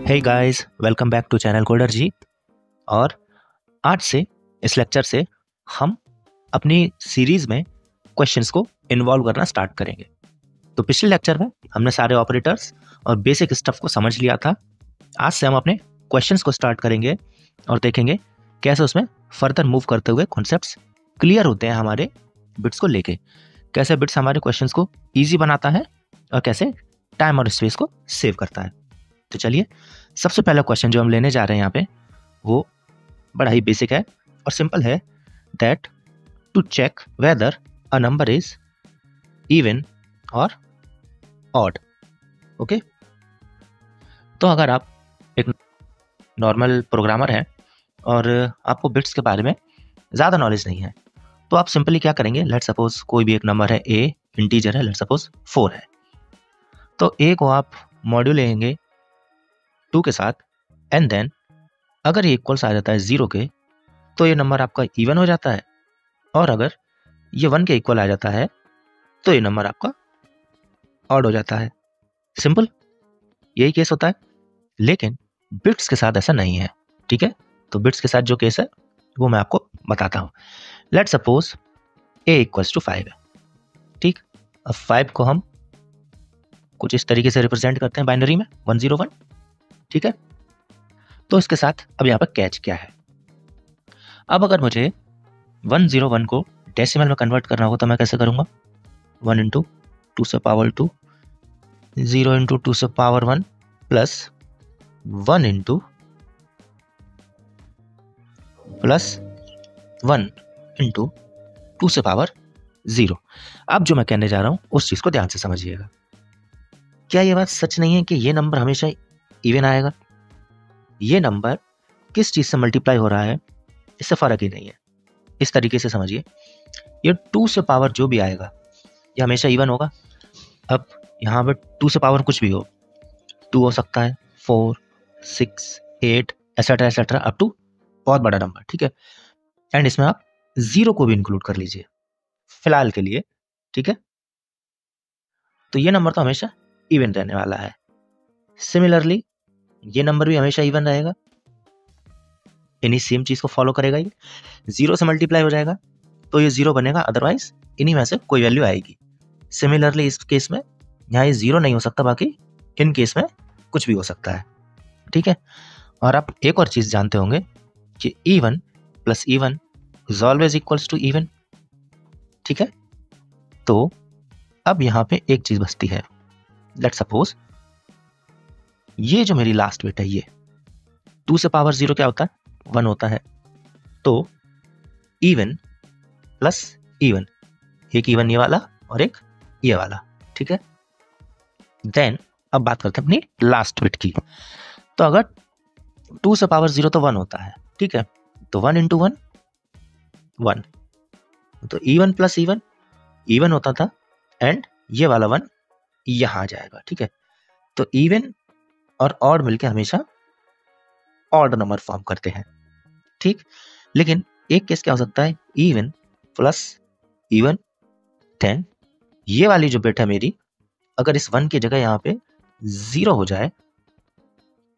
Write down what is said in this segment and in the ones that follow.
Hey guys, welcome back to channel coder ji. और आज से इस लेक्चर से हम अपनी सीरीज में क्वेश्चंस को इन्वॉल्व करना स्टार्ट करेंगे। तो पिछले लेक्चर में हमने सारे ऑपरेटर्स और बेसिक स्टफ को समझ लिया था। आज से हम अपने क्वेश्चंस को स्टार्ट करेंगे और देखेंगे कैसे उसमें फर्दर मूव करते हुए कॉन्सेप्ट्स क्लियर होते हैं हमारे बिट्स को लेके, कैसे बिट्स हमारे क्वेश्चंस को ईजी बनाता है और कैसे टाइम और स्पेस को सेव करता है। तो चलिए, सबसे पहला क्वेश्चन जो हम लेने जा रहे हैं यहाँ पे वो बड़ा ही बेसिक है और सिंपल है। That to check whether a number is even और ऑड। ओके, तो अगर आप एक नॉर्मल प्रोग्रामर हैं और आपको बिट्स के बारे में ज़्यादा नॉलेज नहीं है, तो आप सिंपली क्या करेंगे, लेट सपोज कोई भी एक नंबर है, ए इंटीजर है, लेट सपोज 4 है, तो ए को आप मॉड्यूल लेंगे 2 के साथ एंड देन अगर ये इक्वल्स आ जाता है 0 के तो ये नंबर आपका इवन हो जाता है, और अगर ये 1 के इक्वल आ जाता है तो ये नंबर आपका ऑड हो जाता है। सिंपल, यही केस होता है। लेकिन बिट्स के साथ ऐसा नहीं है, ठीक है। तो बिट्स के साथ जो केस है वो मैं आपको बताता हूँ। Let suppose a equals to 5 है, ठीक। अब 5 को हम कुछ इस तरीके से रिप्रेजेंट करते हैं बाइनरी में 101, ठीक है। तो इसके साथ अब यहाँ पर कैच क्या है, अब अगर मुझे 101 को डेसिमल में कन्वर्ट करना होगा तो मैं कैसे करूंगा, 1 इंटू 2 से पावर 2, 0 इंटू 2 से power 1 plus 1 into plus 1 into 2 से पावर 0। अब जो मैं कहने जा रहा हूं उस चीज को ध्यान से समझिएगा। क्या ये बात सच नहीं है कि ये नंबर हमेशा इवन आएगा? ये नंबर किस चीज से मल्टीप्लाई हो रहा है इससे फर्क ही नहीं है। इस तरीके से समझिए, ये 2 से पावर जो भी आएगा ये हमेशा इवन होगा। अब यहाँ पर 2 से पावर कुछ भी हो, 2 हो सकता है, 4, 6, 8 एसेट्रा एसेट्रा अप टू बहुत बड़ा नंबर, ठीक है। एंड इसमें आप 0 को भी इंक्लूड कर लीजिए फिलहाल के लिए, ठीक है। तो ये नंबर तो हमेशा इवन रहने वाला है। सिमिलरली ये नंबर भी हमेशा इवन रहेगा, इन्हीं सेम चीज को फॉलो करेगा। ये 0 से मल्टीप्लाई हो जाएगा तो ये 0 बनेगा, अदरवाइज इन्हीं में से कोई वैल्यू आएगी। सिमिलरली इस केस में यहाँ ये 0 नहीं हो सकता, बाकी इन केस में कुछ भी हो सकता है, ठीक है। और आप एक और चीज जानते होंगे कि even plus even is always equals to even, ठीक है। तो अब यहाँ पे एक चीज बचती है। लेट सपोज ये जो मेरी लास्ट बिट है, ये 2 से पावर 0 क्या होता है, 1 होता है। तो इवन प्लस इवन, एक इवन ये वाला और एक ये वाला, ठीक है। देन अब बात करते हैं अपनी लास्ट बिट की। तो अगर 2 से पावर 0 तो 1 होता है, ठीक है। तो 1 इंटू 1 1, तो इवन प्लस इवन इवन होता था एंड ये वाला 1 यहां आ जाएगा, ठीक है। तो इवन और ऑड मिलके हमेशा ऑड नंबर फॉर्म करते हैं, ठीक। लेकिन एक केस क्या हो सकता है, इवन प्लस इवन 10, ये वाली जो बिट है मेरी, अगर इस 1 की जगह यहाँ पे 0 हो जाए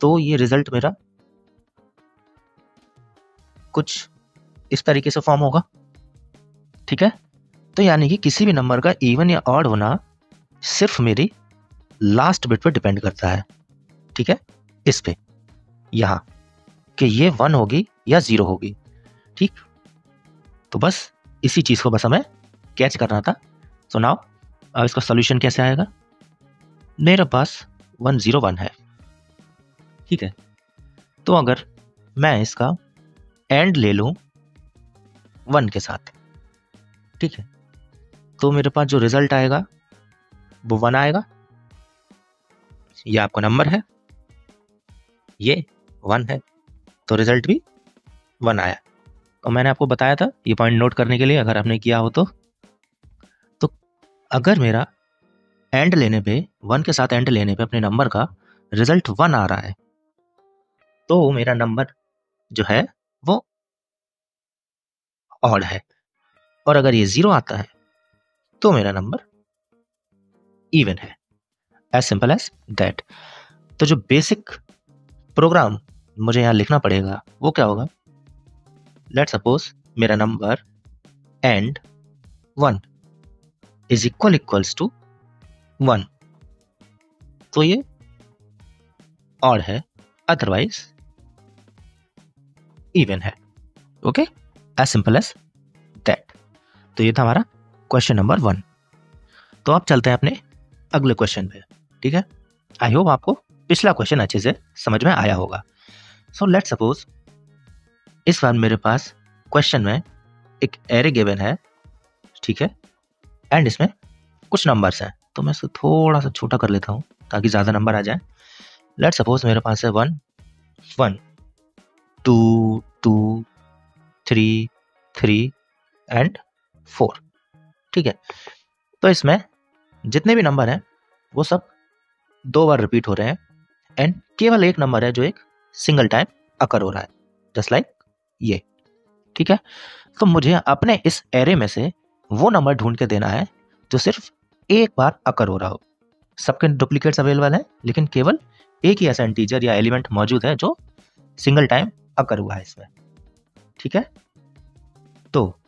तो ये रिजल्ट मेरा कुछ इस तरीके से फॉर्म होगा, ठीक है। तो यानी कि किसी भी नंबर का इवन या ऑड होना सिर्फ मेरी लास्ट बिट पे डिपेंड करता है, ठीक है। इस पे यहां कि ये 1 होगी या 0 होगी, ठीक। तो बस इसी चीज को बस हमें कैच करना था। सो नाउ अब इसका सॉल्यूशन कैसे आएगा, मेरे पास 101 है, ठीक है। तो अगर मैं इसका एंड ले लूं 1 के साथ, ठीक है, तो मेरे पास जो रिजल्ट आएगा वो 1 आएगा। ये आपका नंबर है, ये 1 है, तो रिजल्ट भी 1 आया। और मैंने आपको बताया था ये पॉइंट नोट करने के लिए, अगर आपने किया हो तो अगर मेरा एंड लेने पे 1 के साथ एंड लेने पे अपने नंबर का रिजल्ट 1 आ रहा है तो मेरा नंबर जो है वो ऑड है, और अगर ये 0 आता है तो मेरा नंबर इवन है। As simple as that. तो जो बेसिक प्रोग्राम मुझे यहाँ लिखना पड़ेगा वो क्या होगा, लेट सपोज मेरा number and 1 is equals to 1, तो ये ऑड है, अदरवाइज इवन है। Okay, as simple as that. तो ये था हमारा क्वेश्चन नंबर 1। तो अब चलते हैं अपने अगले क्वेश्चन पे। ठीक है, आई होप आपको पिछला क्वेश्चन अच्छे से समझ में आया होगा। सो लेट सपोज इस बार मेरे पास क्वेश्चन में एक एरे गिवन है, ठीक है, एंड इसमें कुछ नंबर्स हैं। तो मैं इसे थोड़ा सा छोटा कर लेता हूँ ताकि ज़्यादा नंबर आ जाए। लेट सपोज मेरे पास है 1 1 2 2 3 3 एंड 4। ठीक है, तो इसमें जितने भी नंबर हैं वो सब 2 बार रिपीट हो रहे हैं एंड केवल एक नंबर है जो एक सिंगल टाइम अकर हो रहा है, जस्ट लाइक ये। ठीक है, तो मुझे अपने इस एरे में से वो नंबर ढूंढ के देना है जो सिर्फ एक बार अकर हो रहा हो। सबके डुप्लीकेट्स अवेलेबल हैं, लेकिन केवल एक ही ऐसा इंटीजर या एलिमेंट मौजूद है जो सिंगल टाइम अकर हुआ है इसमें। ठीक है, तो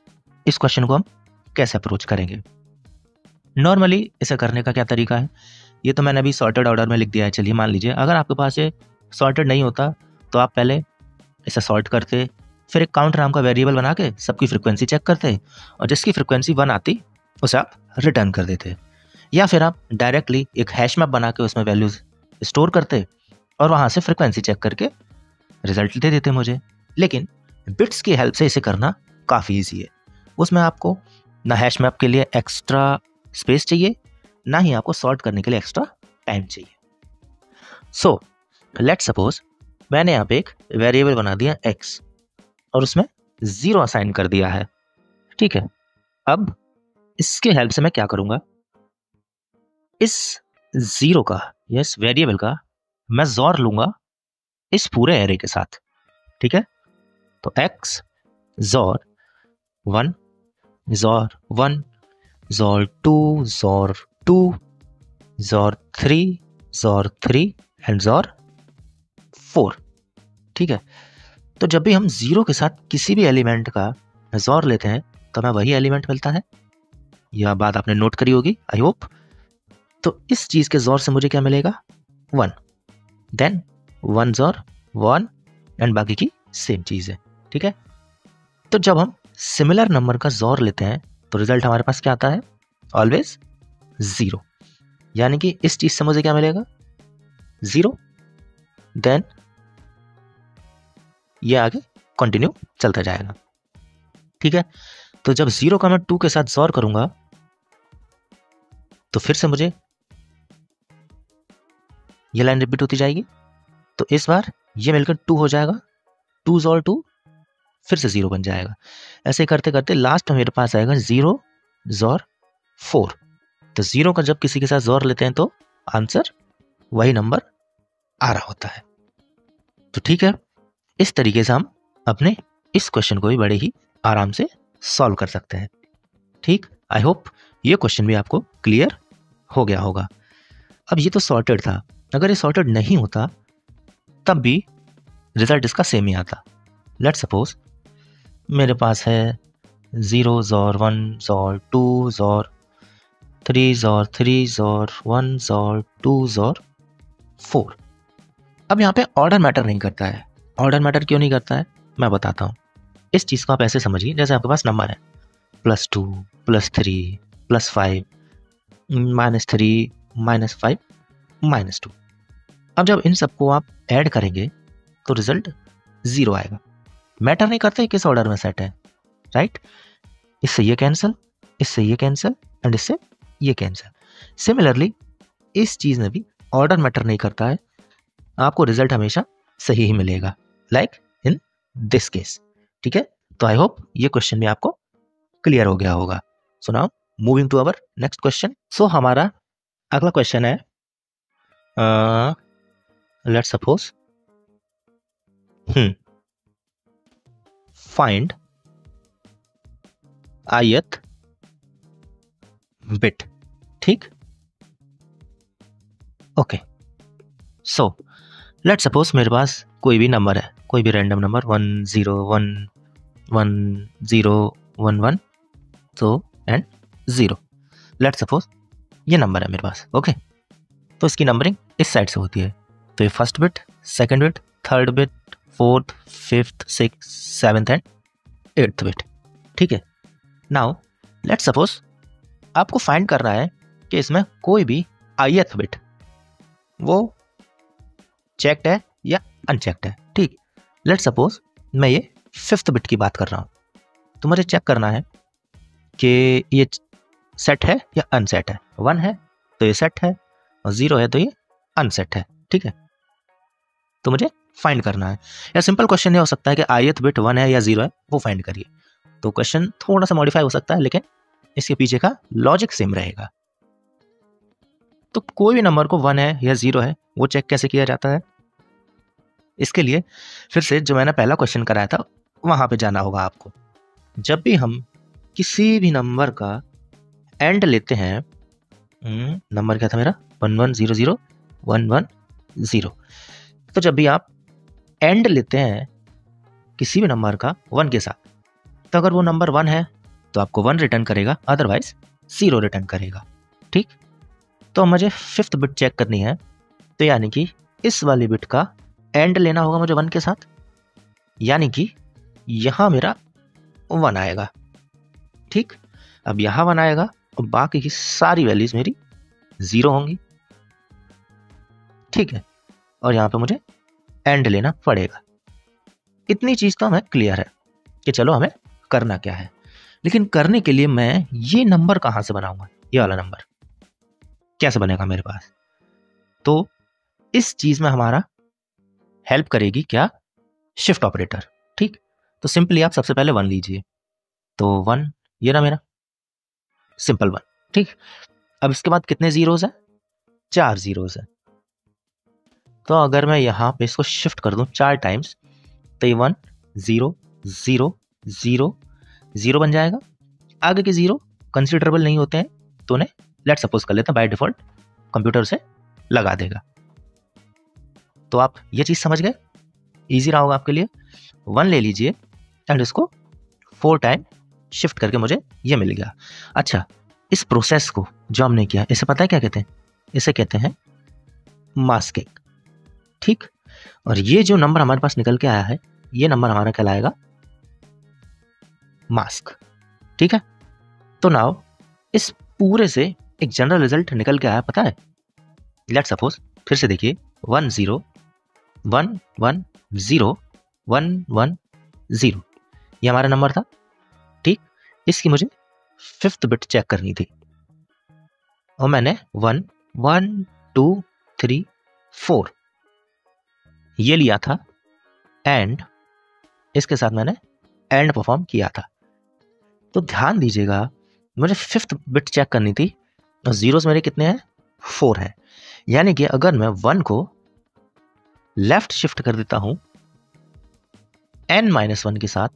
इस क्वेश्चन को हम कैसे अप्रोच करेंगे? नॉर्मली इसे करने का क्या तरीका है, ये तो मैंने अभी सॉर्टेड ऑर्डर में लिख दिया है। चलिए मान लीजिए अगर आपके पास ये सॉर्टेड नहीं होता तो आप पहले इसे सॉर्ट करते, फिर एक काउंट नाम का वेरिएबल बना के सबकी फ्रीक्वेंसी चेक करते और जिसकी फ्रीक्वेंसी 1 आती उसे आप रिटर्न कर देते, या फिर आप डायरेक्टली एक हैश मैप बना के उसमें वैल्यूज स्टोर करते और वहाँ से फ्रीक्वेंसी चेक करके रिजल्ट दे देते मुझे। लेकिन बिट्स की हेल्प से इसे करना काफ़ी ईजी है। उसमें आपको ना हैश मैप के लिए एक्स्ट्रा स्पेस चाहिए, ना ही आपको सॉर्ट करने के लिए एक्स्ट्रा टाइम चाहिए। सो लेट सपोज मैंने यहाँ पे एक वेरिएबल बना दिया x और उसमें 0 असाइन कर दिया है। ठीक है, अब इसके हेल्प से मैं क्या करूंगा, इस 0 का या इस वेरिएबल का मैं ज़ोर लूंगा इस पूरे एरे के साथ। ठीक है, तो x ज़ोर 1 ज़ोर 1 ज़ोर 2 ज़ोर 2 ज़ोर 3 ज़ोर 3 एंड ज़ोर 4। ठीक है, तो जब भी हम 0 के साथ किसी भी एलिमेंट का ज़ोर लेते हैं तो हमें वही एलिमेंट मिलता है। यह बात आपने नोट करी होगी आई होप। तो इस चीज के ज़ोर से मुझे क्या मिलेगा, 1, देन 1 ज़ोर 1 एंड बाकी की सेम चीज है। ठीक है, तो जब हम सिमिलर नंबर का ज़ोर लेते हैं तो रिजल्ट हमारे पास क्या आता है, ऑलवेज 0। यानी कि इस चीज से मुझे क्या मिलेगा, 0, देन ये आगे कंटिन्यू चलता जाएगा। ठीक है, तो जब 0 का मैं 2 के साथ ज़ोर करूंगा तो फिर से मुझे ये लाइन रिपीट होती जाएगी। तो इस बार ये मिलकर 2 हो जाएगा, 2 ज़ोर 2 फिर से 0 बन जाएगा। ऐसे करते करते लास्ट में मेरे पास आएगा 0 ज़ोर 4। तो 0 का जब किसी के साथ ज़ोर लेते हैं तो आंसर वही नंबर आ रहा होता है। तो ठीक है, इस तरीके से हम अपने इस क्वेश्चन को भी बड़े ही आराम से सॉल्व कर सकते हैं। ठीक, आई होप ये क्वेश्चन भी आपको क्लियर हो गया होगा। अब ये तो सॉर्टेड था, अगर ये सॉर्टेड नहीं होता तब भी रिजल्ट इसका सेम ही आता। लेट सपोज मेरे पास है 0 ज़ोर 1 ज़ोर 2 ज़ोर 3 ज़ोर 3 ज़ोर 1 ज़ोर 2 ज़ोर 4। अब यहाँ पे ऑर्डर मैटर नहीं करता है। ऑर्डर मैटर क्यों नहीं करता है, मैं बताता हूँ। इस चीज़ को आप ऐसे समझिए, जैसे आपके पास नंबर है +2 +3 +5 -3 -5 -2। अब जब इन सबको आप ऐड करेंगे तो रिजल्ट 0 आएगा। मैटर नहीं करता किस ऑर्डर में सेट है, राइट। इससे ये कैंसिल, इससे ये कैंसिल एंड इससे ये कैंसिल। सिमिलरली इस चीज में भी ऑर्डर मैटर नहीं करता है, आपको रिजल्ट हमेशा सही ही मिलेगा, लाइक इन दिस केस। ठीक है, तो आई होप ये क्वेश्चन भी आपको क्लियर हो गया होगा। So now moving to our next question. So हमारा अगला क्वेश्चन है, let's suppose find ith bit. ठीक, ओके, सो लेट्स सपोज मेरे पास कोई भी नंबर है, कोई भी रैंडम नंबर 1011011 तो एंड 0। लेट्स सपोज ये नंबर है मेरे पास, ओके। तो इसकी नंबरिंग इस साइड से होती है, तो ये first bit, second bit, third bit, fourth, fifth, six, seventh and eighth bit, ठीक है। नाउ लेट्स सपोज आपको फाइंड करना है कि इसमें कोई भी ith बिट वो चेक्ड है या अनचेक्ड है, ठीक। लेट्स सपोज मैं ये फिफ्थ बिट की बात कर रहा हूँ, तो मुझे चेक करना है कि ये सेट है या अनसेट है। 1 है तो ये सेट है और 0 है तो ये अनसेट है, ठीक है। तो मुझे फाइंड करना है, या सिंपल क्वेश्चन ये हो सकता है कि ith बिट 1 है या 0 है, वो फाइंड करिए। तो क्वेश्चन थोड़ा सा मॉडिफाई हो सकता है, लेकिन इसके पीछे का लॉजिक सेम रहेगा। तो कोई भी नंबर को 1 है या 0 है वो चेक कैसे किया जाता है, इसके लिए फिर से जो मैंने पहला क्वेश्चन कराया था वहां पे जाना होगा आपको। जब भी हम किसी भी नंबर का एंड लेते हैं, नंबर क्या था मेरा 11001110, तो जब भी आप एंड लेते हैं किसी भी नंबर का 1 के साथ, तो अगर वो नंबर 1 है तो आपको 1 रिटर्न करेगा, अदरवाइज 0 रिटर्न करेगा, ठीक। तो मुझे फिफ्थ बिट चेक करनी है, तो यानी कि इस वाली बिट का एंड लेना होगा मुझे 1 के साथ, यानी कि यहां मेरा 1 आएगा, ठीक। अब यहां 1 आएगा और बाकी की सारी वैल्यूज मेरी 0 होंगी, ठीक है। और यहां पे मुझे एंड लेना पड़ेगा। इतनी चीज तो हमें क्लियर है कि चलो हमें करना क्या है, लेकिन करने के लिए मैं ये नंबर कहां से बनाऊंगा, ये वाला नंबर कैसे बनेगा मेरे पास। तो इस चीज में हमारा हेल्प करेगी क्या, शिफ्ट ऑपरेटर, ठीक। तो सिंपली आप सबसे पहले 1 लीजिए, तो 1 ये ना मेरा सिंपल 1, ठीक। अब इसके बाद कितने जीरोस है, 4 जीरोस है। तो अगर मैं यहां पे इसको शिफ्ट कर दूं 4 टाइम्स, तो ये 1 0 0 0 0 बन जाएगा। आगे के 0 कंसिडरेबल नहीं होते हैं, तो उन्हें लेट सपोज कर लेते हैं बाय डिफॉल्ट कंप्यूटर से लगा देगा। तो आप ये चीज समझ गए, इजी रहा होगा आपके लिए। 1 ले लीजिए एंड इसको 4 टाइम शिफ्ट करके मुझे ये मिल गया। अच्छा, इस प्रोसेस को जो हमने किया इसे पता है क्या कहते हैं, इसे कहते हैं मास्किंग, ठीक। और ये जो नंबर हमारे पास निकल के आया है, ये नंबर हमारा कहलाएगा मास्क, ठीक है। तो नाउ इस पूरे से एक जनरल रिजल्ट निकल के आया, पता है। लेट्स सपोज फिर से देखिए 1 0 1 1 0 1 1 0, ये हमारा नंबर था, ठीक। इसकी मुझे फिफ्थ बिट चेक करनी थी और मैंने 1 1 2 3 4 ये लिया था एंड इसके साथ मैंने एंड परफॉर्म किया था। तो ध्यान दीजिएगा, मुझे फिफ्थ बिट चेक करनी थी और जीरोस मेरे कितने हैं, 4 है। यानी कि अगर मैं 1 को लेफ्ट शिफ्ट कर देता हूं n-1 के साथ,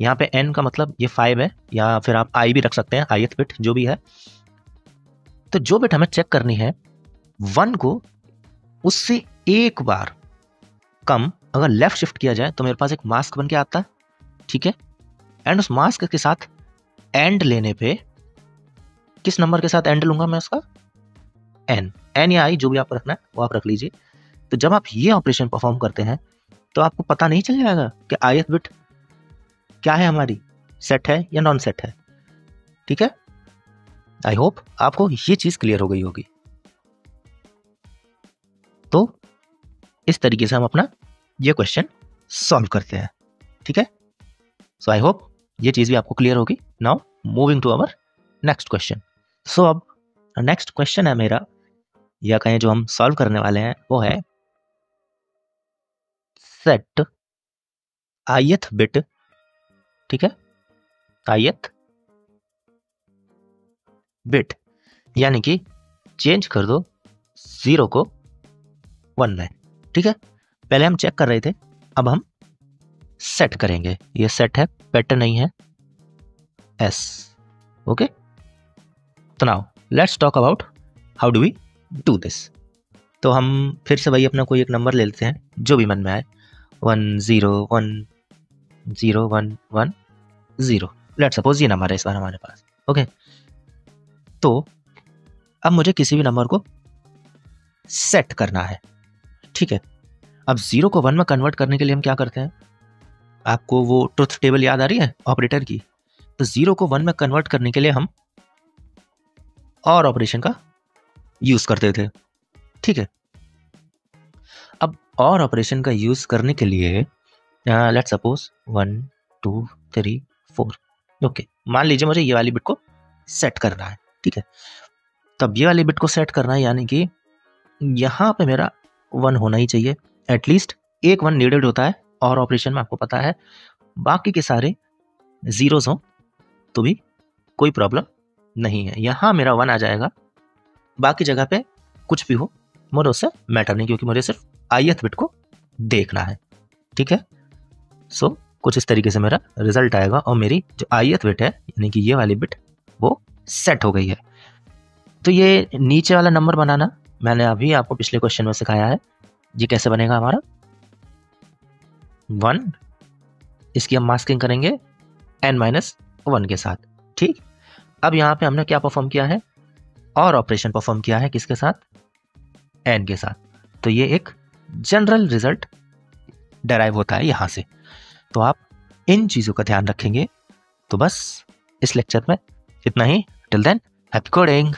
यहां पे n का मतलब ये 5 है, या फिर आप i भी रख सकते हैं, ith बिट जो भी है। तो जो बिट हमें चेक करनी है 1 को उससे एक बार कम अगर लेफ्ट शिफ्ट किया जाए तो मेरे पास एक मास्क बन के आता है, ठीक है। एंड उस मास्क के साथ एंड लेने पे किस नंबर के साथ एंड लूंगा मैं उसका, n या i जो भी आप रखना है वो आप रख लीजिए। तो जब आप ये ऑपरेशन परफॉर्म करते हैं तो आपको पता नहीं चल जाएगा कि ith बिट क्या है, हमारी सेट है या नॉन सेट है, ठीक है। आई होप आपको ये चीज क्लियर हो गई होगी। तो इस तरीके से हम अपना ये क्वेश्चन सॉल्व करते हैं, ठीक है। सो आई होप ये चीज भी आपको क्लियर होगी। Now moving to our next question. So अब नेक्स्ट क्वेश्चन है मेरा, या कहें जो हम सॉल्व करने वाले हैं वो है सेट ith बिट, ठीक है, ith बिट, यानी कि चेंज कर दो 0 को 1 में, ठीक है। पहले हम चेक कर रहे थे, अब हम सेट करेंगे। ये सेट है, पेट नहीं है, एस, ओके। तो now let's talk about how do we do this. तो हम फिर से वही अपना कोई एक नंबर ले लेते हैं जो भी मन में आए, 10101110। लेट्स सपोज ये नंबर है इस बार हमारे पास। ओके, तो अब मुझे किसी भी नंबर को सेट करना है, ठीक है। अब 0 को 1 में कन्वर्ट करने के लिए हम क्या करते हैं, आपको वो ट्रुथ टेबल याद आ रही है ऑपरेटर की? तो 0 को 1 में कन्वर्ट करने के लिए हम और ऑपरेशन का यूज करते थे, ठीक है। अब और ऑपरेशन का यूज करने के लिए लेट्स सपोज 1 2 3 4, ओके, मान लीजिए मुझे ये वाली बिट को सेट करना है, ठीक है। तब ये वाली बिट को सेट करना है, यानी कि यहाँ पे मेरा 1 होना ही चाहिए, एटलीस्ट एक 1 नीडेड होता है और ऑपरेशन में, आपको पता है। बाकी के सारे जीरोस हो तो भी कोई प्रॉब्लम नहीं है, यहाँ मेरा 1 आ जाएगा, बाकी जगह पे कुछ भी हो मुझे उससे मैटर नहीं, क्योंकि मुझे सिर्फ ith बिट को देखना है, ठीक है। सो कुछ इस तरीके से मेरा रिजल्ट आएगा और मेरी जो ith बिट है, यानी कि ये वाली बिट, वो सेट हो गई है। तो ये नीचे वाला नंबर बनाना मैंने अभी आपको पिछले क्वेश्चन में सिखाया है। ये कैसे बनेगा हमारा 1, इसकी हम मास्किंग करेंगे n-1 के साथ, ठीक। अब यहाँ पे हमने क्या परफॉर्म किया है, और ऑपरेशन परफॉर्म किया है, किसके साथ, n के साथ। तो ये एक जनरल रिजल्ट डेराइव होता है यहाँ से। तो आप इन चीज़ों का ध्यान रखेंगे। तो बस इस लेक्चर में इतना ही। Till then, happy coding.